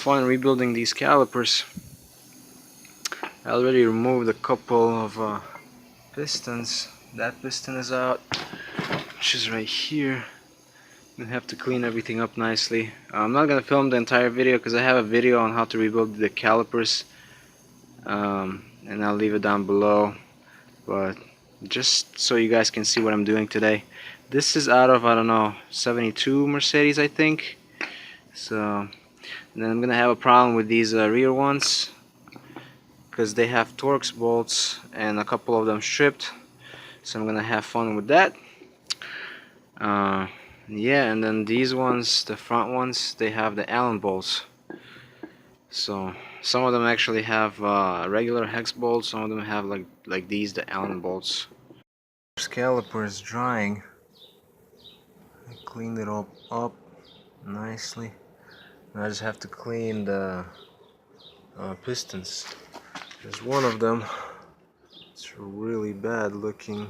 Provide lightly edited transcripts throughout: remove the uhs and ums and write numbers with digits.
fun rebuilding these calipers. I already removed a couple of pistons. That piston is out, which is right here. I'm gonna have to clean everything up nicely. I'm not gonna film the entire video because I have a video on how to rebuild the calipers, and I'll leave it down below. But just so you guys can see what I'm doing today. This is out of, I don't know, 72 Mercedes, I think. So, and then I'm gonna have a problem with these rear ones because they have Torx bolts and a couple of them stripped. So I'm gonna have fun with that. Yeah, and then these ones, the front ones, they have the Allen bolts. So some of them actually have regular hex bolts, some of them have like these, the Allen bolts. This caliper is drying. I cleaned it all up nicely. And I just have to clean the pistons. There's one of them. It's really bad looking.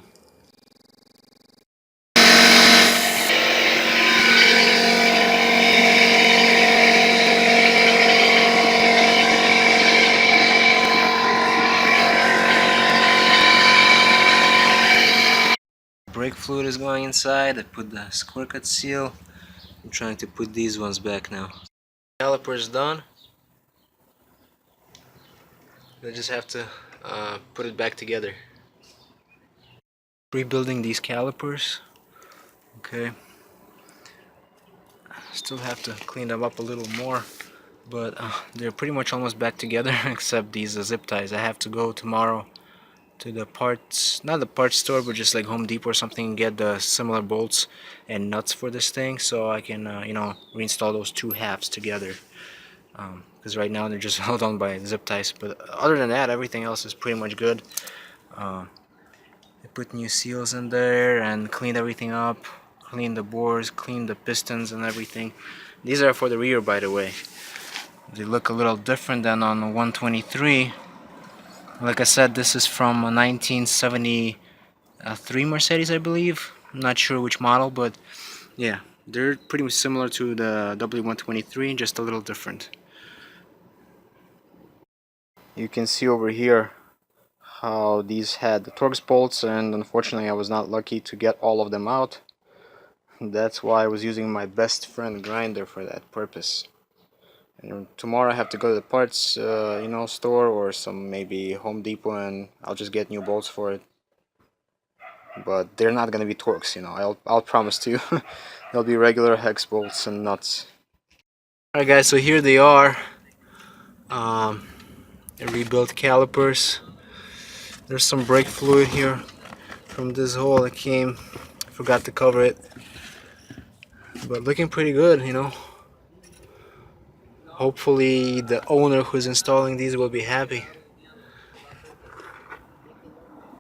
Brake fluid is going inside. I put the square cut seal. I'm trying to put these ones back now. Caliper is done. I just have to put it back together. Rebuilding these calipers. Okay. Still have to clean them up a little more, but they're pretty much almost back together except these zip ties. I have to go tomorrow to the parts, not the parts store, but just like Home Depot or something, and get the similar bolts and nuts for this thing so I can you know, reinstall those two halves together, because right now they're just held on by zip ties. But other than that, everything else is pretty much good. I put new seals in there and cleaned everything up, cleaned the bores, cleaned the pistons and everything. These are for the rear, by the way. They look a little different than on the 123. Like I said, this is from a 1973 Mercedes, I believe. I'm not sure which model, but yeah, they're pretty much similar to the W123, just a little different. You can see over here how these had the Torx bolts, and unfortunately I was not lucky to get all of them out. That's why I was using my best friend grinder for that purpose. And tomorrow I have to go to the parts you know, store or some maybe Home Depot, and I'll just get new bolts for it. But they're not gonna be Torx, you know, I'll promise to you. They'll be regular hex bolts and nuts. Alright guys, so here they are. Rebuilt calipers. There's some brake fluid here from this hole that came. Forgot to cover it. But looking pretty good, you know. Hopefully the owner who's installing these will be happy.